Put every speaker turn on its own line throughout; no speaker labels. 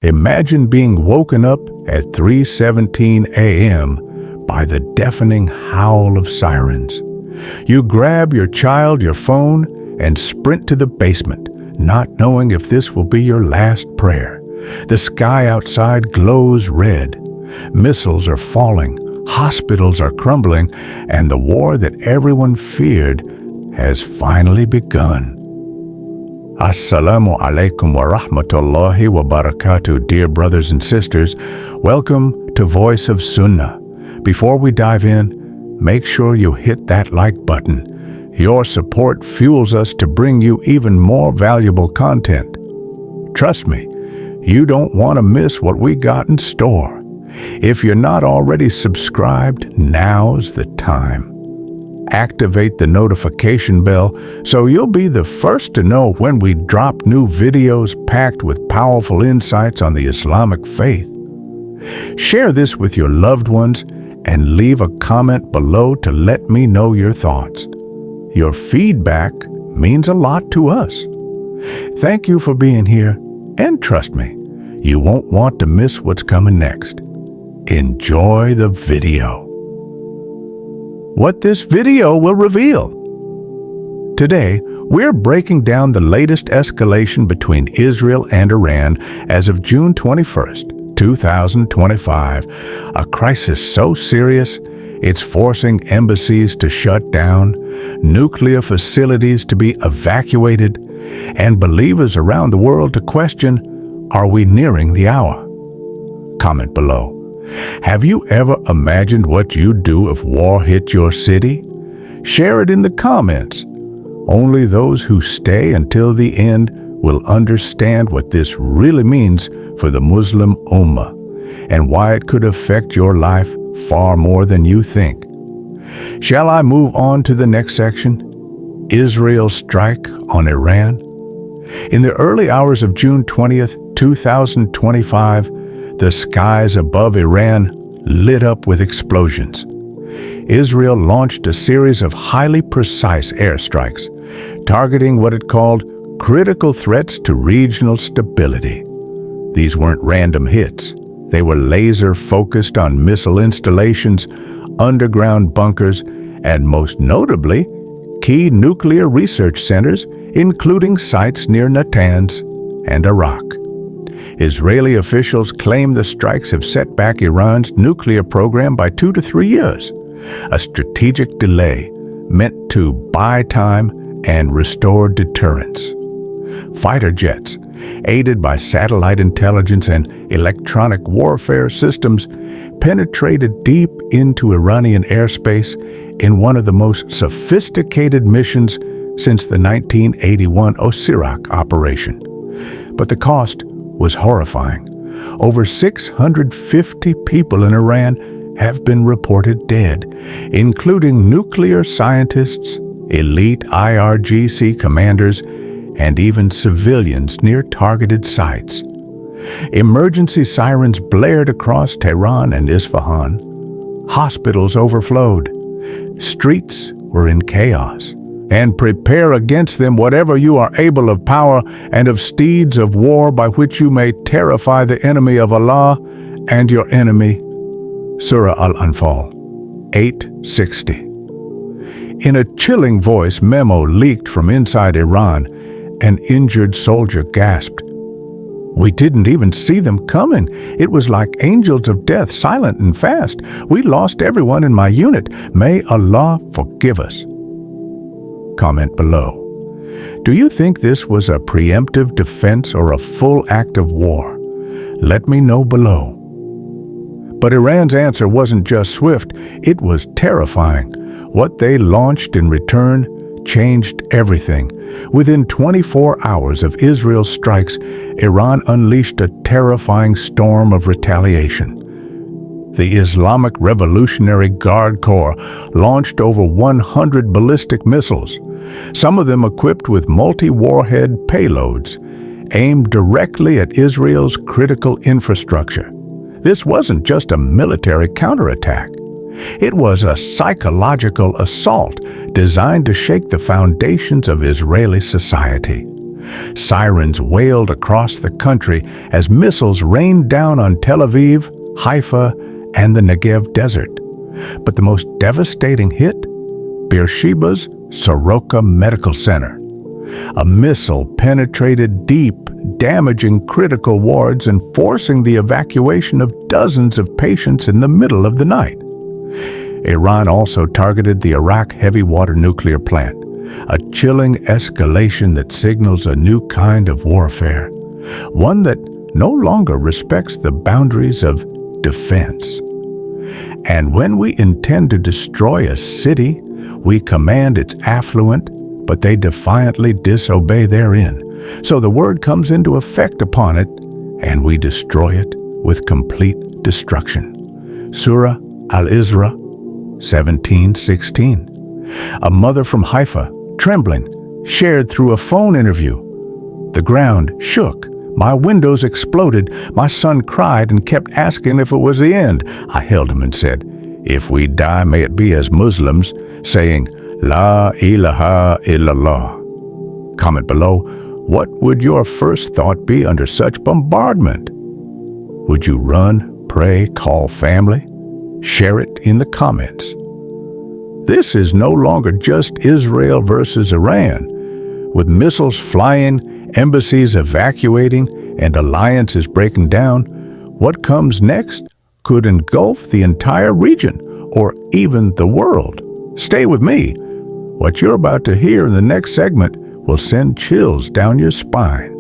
Imagine being woken up at 3:17 a.m. by the deafening howl of sirens. You grab your child, your phone, and sprint to the basement, not knowing if this will be your last prayer. The sky outside glows red. Missiles are falling, hospitals are crumbling, and the war that everyone feared has finally begun. As-salamu alaykum wa rahmatullahi wa barakatuh, dear brothers and sisters. Welcome to Voice of Sunnah. Before we dive in, make sure you hit that like button. Your support fuels us to bring you even more valuable content. Trust me, you don't want to miss what we got in store. If you're not already subscribed, now's the time. Activate the notification bell so you'll be the first to know when we drop new videos packed with powerful insights on the Islamic faith. Share this with your loved ones and leave a comment below to let me know your thoughts. Your feedback means a lot to us. Thank you for being here, and trust me, you won't want to miss what's coming next. Enjoy the video. What this video will reveal. Today, we're breaking down the latest escalation between Israel and Iran as of June 21st, 2025. A crisis so serious, it's forcing embassies to shut down, nuclear facilities to be evacuated, and believers around the world to question, are we nearing the hour? Comment below. Have you ever imagined what you'd do if war hit your city? Share it in the comments. Only those who stay until the end will understand what this really means for the Muslim Ummah and why it could affect your life far more than you think. Shall I move on to the next section? Israel's strike on Iran? In the early hours of June 20th, 2025, the skies above Iran lit up with explosions. Israel launched a series of highly precise airstrikes, targeting what it called critical threats to regional stability. These weren't random hits. They were laser-focused on missile installations, underground bunkers, and most notably, key nuclear research centers, including sites near Natanz and Iraq. Israeli officials claim the strikes have set back Iran's nuclear program by 2 to 3 years, a strategic delay meant to buy time and restore deterrence. Fighter jets, aided by satellite intelligence and electronic warfare systems, penetrated deep into Iranian airspace in one of the most sophisticated missions since the 1981 Osirak operation. But the cost was horrifying. Over 650 people in Iran have been reported dead, including nuclear scientists, elite IRGC commanders, and even civilians near targeted sites. Emergency sirens blared across Tehran and Isfahan. Hospitals overflowed. Streets were in chaos. And prepare against them whatever you are able of power and of steeds of war by which you may terrify the enemy of Allah and your enemy. Surah Al-Anfal 8:60. In a chilling voice memo leaked from inside Iran, an injured soldier gasped, "We didn't even see them coming. It was like angels of death, silent and fast. We lost everyone in my unit. May Allah forgive us." Comment below. Do you think this was a preemptive defense or a full act of war? Let me know below. But Iran's answer wasn't just swift, it was terrifying. What they launched in return changed everything. Within 24 hours of Israel's strikes, Iran unleashed a terrifying storm of retaliation. The Islamic Revolutionary Guard Corps launched over 100 ballistic missiles, some of them equipped with multi-warhead payloads, aimed directly at Israel's critical infrastructure. This wasn't just a military counterattack. It was a psychological assault designed to shake the foundations of Israeli society. Sirens wailed across the country as missiles rained down on Tel Aviv, Haifa, and the Negev desert. But the most devastating hit? Beersheba's Soroka Medical Center. A missile penetrated deep, damaging critical wards and forcing the evacuation of dozens of patients in the middle of the night. Iran also targeted the Iraq heavy water nuclear plant, a chilling escalation that signals a new kind of warfare, one that no longer respects the boundaries of defense. And when we intend to destroy a city, we command its affluent, but they defiantly disobey therein. So the word comes into effect upon it, and we destroy it with complete destruction. Surah Al-Isra 17:16. A mother from Haifa, trembling, shared through a phone interview. The ground shook. My windows exploded. My son cried and kept asking if it was the end. I held him and said, "If we die, may it be as Muslims, saying, La ilaha illallah." Comment below, what would your first thought be under such bombardment? Would you run, pray, call family? Share it in the comments. This is no longer just Israel versus Iran. With missiles flying, embassies evacuating, and alliances breaking down, what comes next could engulf the entire region or even the world. Stay with me. What you're about to hear in the next segment will send chills down your spine.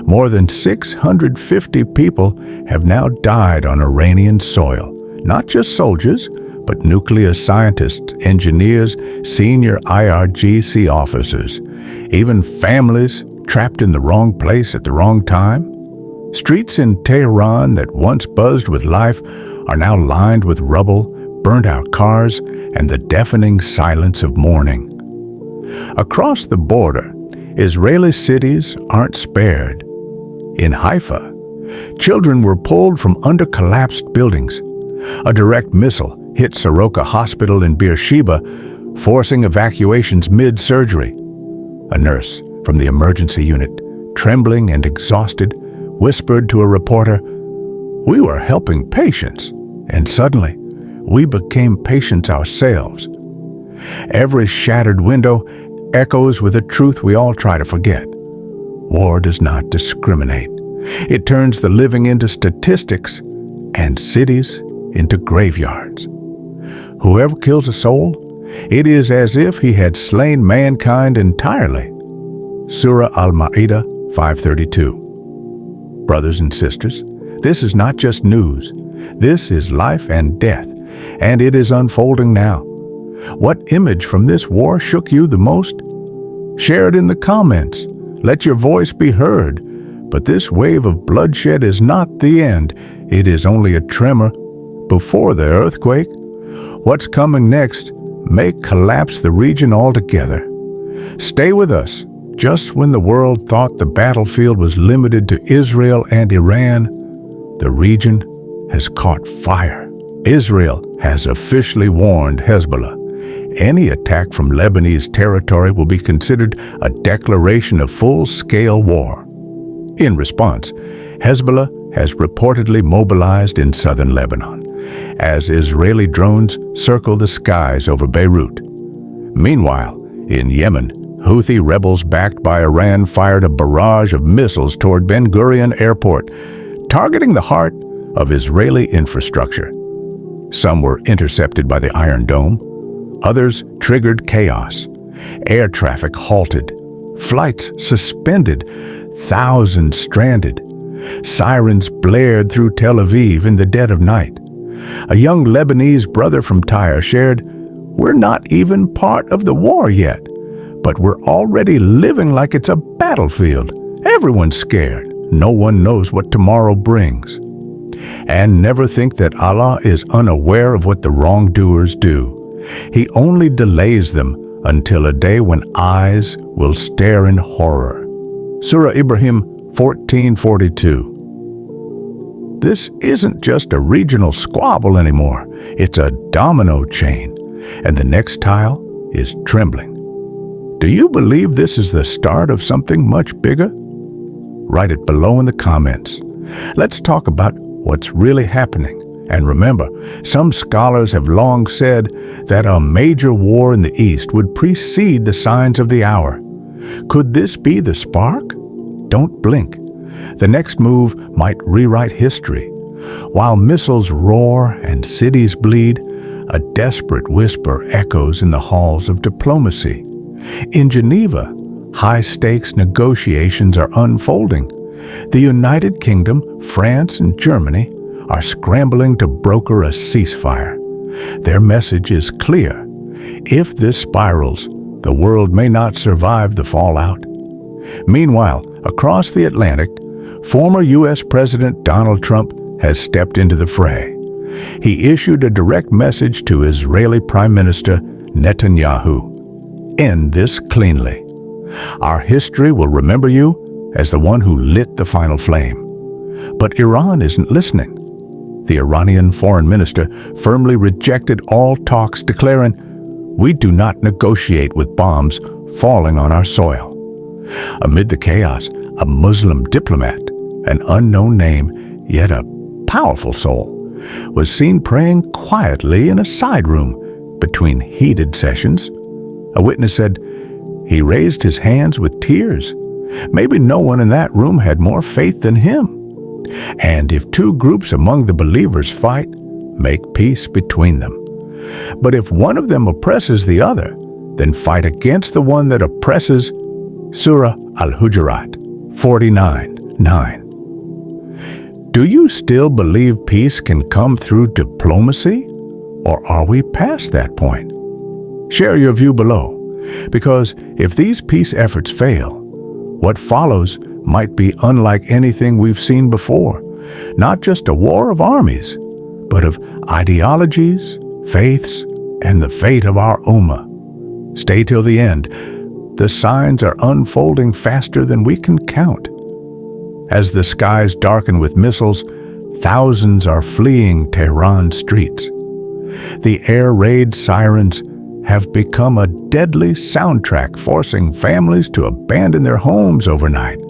More than 650 people have now died on Iranian soil. Not just soldiers, but nuclear scientists, engineers, senior IRGC officers, even families trapped in the wrong place at the wrong time. Streets in Tehran that once buzzed with life are now lined with rubble, burnt-out cars, and the deafening silence of mourning. Across the border, Israeli cities aren't spared. In Haifa, children were pulled from under collapsed buildings. A direct missile hit Soroka Hospital in Beersheba, forcing evacuations mid-surgery. A nurse from the emergency unit, trembling and exhausted, whispered to a reporter, "We were helping patients," and suddenly, we became patients ourselves. Every shattered window echoes with a truth we all try to forget. War does not discriminate. It turns the living into statistics and cities into graveyards. Whoever kills a soul, it is as if he had slain mankind entirely. Surah Al-Ma'idah 5:32. Brothers and sisters, this is not just news. This is life and death, and it is unfolding now. What image from this war shook you the most? Share it in the comments. Let your voice be heard. But this wave of bloodshed is not the end. It is only a tremor before the earthquake. What's coming next may collapse the region altogether. Stay with us. Just when the world thought the battlefield was limited to Israel and Iran, the region has caught fire. Israel has officially warned Hezbollah. Any attack from Lebanese territory will be considered a declaration of full-scale war. In response, Hezbollah has reportedly mobilized in southern Lebanon, as Israeli drones circle the skies over Beirut. Meanwhile, in Yemen, Houthi rebels backed by Iran fired a barrage of missiles toward Ben Gurion Airport, targeting the heart of Israeli infrastructure. Some were intercepted by the Iron Dome. Others triggered chaos. Air traffic halted. Flights suspended. Thousands stranded. Sirens blared through Tel Aviv in the dead of night. A young Lebanese brother from Tyre shared, "We're not even part of the war yet, but we're already living like it's a battlefield. Everyone's scared. No one knows what tomorrow brings." And never think that Allah is unaware of what the wrongdoers do. He only delays them until a day when eyes will stare in horror. Surah Ibrahim 14:42. This isn't just a regional squabble anymore. It's a domino chain, and the next tile is trembling. Do you believe this is the start of something much bigger? Write it below in the comments. Let's talk about what's really happening. And remember, some scholars have long said that a major war in the East would precede the signs of the hour. Could this be the spark? Don't blink. The next move might rewrite history. While missiles roar and cities bleed, a desperate whisper echoes in the halls of diplomacy. In Geneva, high-stakes negotiations are unfolding. The United Kingdom, France, and Germany are scrambling to broker a ceasefire. Their message is clear. If this spirals, the world may not survive the fallout. Meanwhile, across the Atlantic, former U.S. President Donald Trump has stepped into the fray. He issued a direct message to Israeli Prime Minister Netanyahu. End this cleanly. Our history will remember you as the one who lit the final flame. But Iran isn't listening. The Iranian foreign minister firmly rejected all talks, declaring, "We do not negotiate with bombs falling on our soil." Amid the chaos, a Muslim diplomat, an unknown name, yet a powerful soul, was seen praying quietly in a side room between heated sessions. A witness said he raised his hands with tears. Maybe no one in that room had more faith than him. And if two groups among the believers fight, make peace between them. But if one of them oppresses the other, then fight against the one that oppresses. Surah Al-Hujurat 49:9. Do you still believe peace can come through diplomacy? Or are we past that point? Share your view below, because if these peace efforts fail, what follows might be unlike anything we've seen before. Not just a war of armies, but of ideologies, faiths, and the fate of our ummah. Stay till the end. The signs are unfolding faster than we can count. As the skies darken with missiles, thousands are fleeing Tehran's streets. The air raid sirens have become a deadly soundtrack, forcing families to abandon their homes overnight.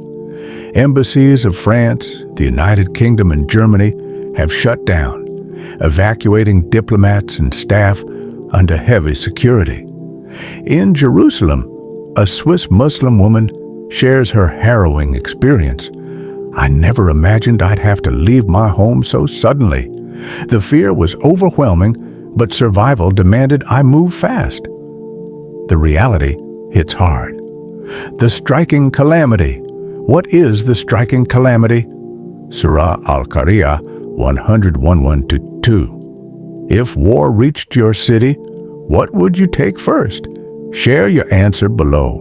Embassies of France, the United Kingdom, and Germany have shut down, evacuating diplomats and staff under heavy security. In Jerusalem, a Swiss Muslim woman shares her harrowing experience. "I never imagined I'd have to leave my home so suddenly. The fear was overwhelming, but survival demanded I move fast." The reality hits hard. The striking calamity. What is the striking calamity? Surah Al-Qari'ah 101:1-2. If war reached your city, what would you take first? Share your answer below.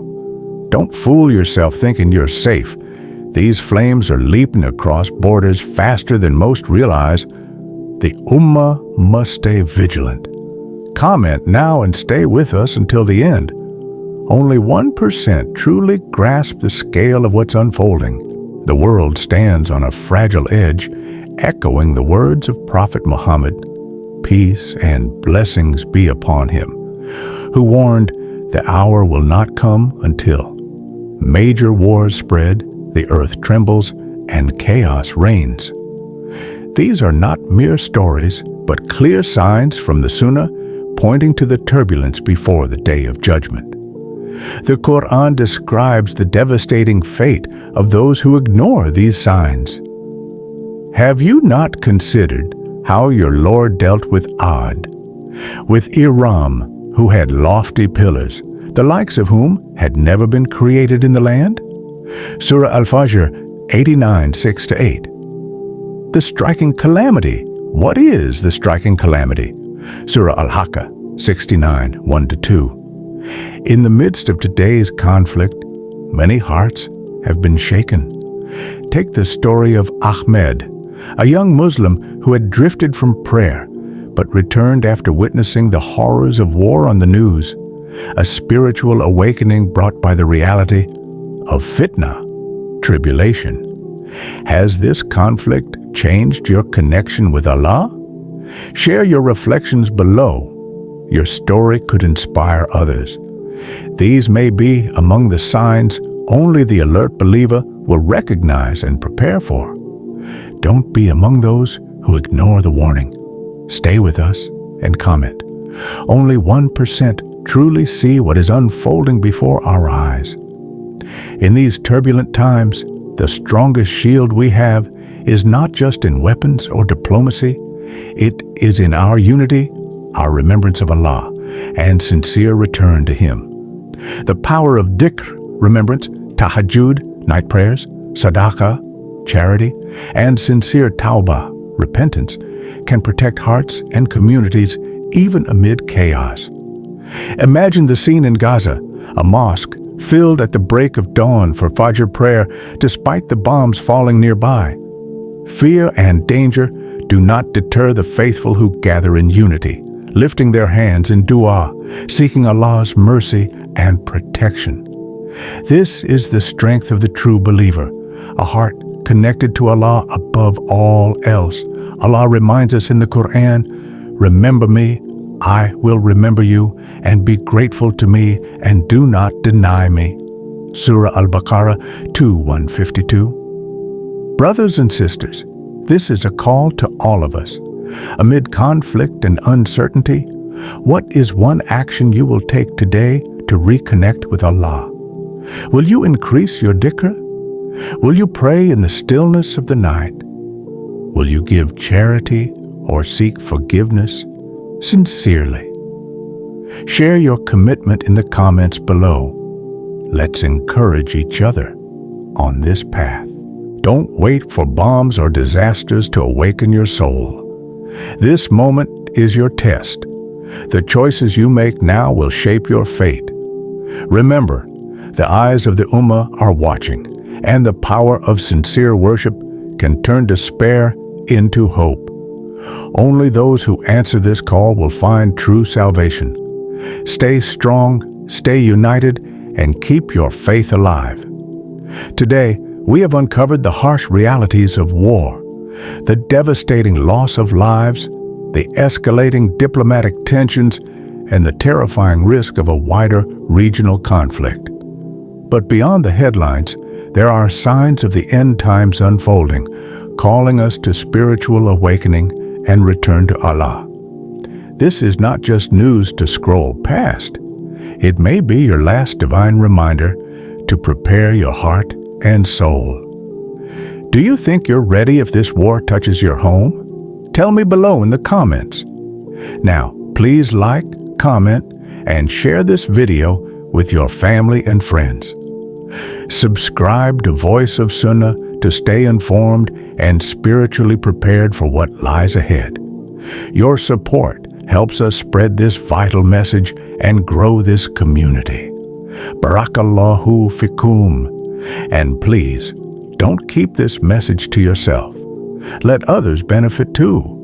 Don't fool yourself thinking you're safe. These flames are leaping across borders faster than most realize. The Ummah must stay vigilant. Comment now and stay with us until the end. Only 1% truly grasp the scale of what's unfolding. The world stands on a fragile edge, echoing the words of Prophet Muhammad, peace and blessings be upon him, who warned, "The hour will not come until major wars spread, the earth trembles, and chaos reigns." These are not mere stories, but clear signs from the Sunnah pointing to the turbulence before the day of judgment. The Qur'an describes the devastating fate of those who ignore these signs. Have you not considered how your Lord dealt with Ad, with Iram, who had lofty pillars, the likes of whom had never been created in the land? Surah Al-Fajr 89:6-8. The striking calamity. What is the striking calamity? Surah Al-Haqqa 69:1-2. In the midst of today's conflict, many hearts have been shaken. Take the story of Ahmed, a young Muslim who had drifted from prayer, but returned after witnessing the horrors of war on the news, a spiritual awakening brought by the reality of fitna, tribulation. Has this conflict changed your connection with Allah? Share your reflections below. Your story could inspire others. These may be among the signs only the alert believer will recognize and prepare for. Don't be among those who ignore the warning. Stay with us and comment. Only 1% truly see what is unfolding before our eyes. In these turbulent times, the strongest shield we have is not just in weapons or diplomacy. It is in our unity, our remembrance of Allah, and sincere return to Him. The power of dhikr, remembrance, tahajjud, night prayers, sadaqah, charity, and sincere tawbah, repentance, can protect hearts and communities even amid chaos. Imagine the scene in Gaza, a mosque filled at the break of dawn for Fajr prayer despite the bombs falling nearby. Fear and danger do not deter the faithful who gather in unity, lifting their hands in dua, seeking Allah's mercy and protection. This is the strength of the true believer, a heart connected to Allah above all else. Allah reminds us in the Qur'an, "Remember me, I will remember you, and be grateful to me, and do not deny me." Surah Al-Baqarah 2:152. Brothers and sisters, this is a call to all of us. Amid conflict and uncertainty, what is one action you will take today to reconnect with Allah? Will you increase your dhikr? Will you pray in the stillness of the night? Will you give charity or seek forgiveness sincerely? Share your commitment in the comments below. Let's encourage each other on this path. Don't wait for bombs or disasters to awaken your soul. This moment is your test. The choices you make now will shape your fate. Remember, the eyes of the Ummah are watching, and the power of sincere worship can turn despair into hope. Only those who answer this call will find true salvation. Stay strong, stay united, and keep your faith alive. Today, we have uncovered the harsh realities of war, the devastating loss of lives, the escalating diplomatic tensions, and the terrifying risk of a wider regional conflict. But beyond the headlines, there are signs of the end times unfolding, calling us to spiritual awakening and return to Allah. This is not just news to scroll past. It may be your last divine reminder to prepare your heart and soul. Do you think you're ready if this war touches your home? Tell me below in the comments. Now, please like, comment, and share this video with your family and friends. Subscribe to Voice of Sunnah to stay informed and spiritually prepared for what lies ahead. Your support helps us spread this vital message and grow this community. Barakallahu fikum. And please, don't keep this message to yourself. Let others benefit too.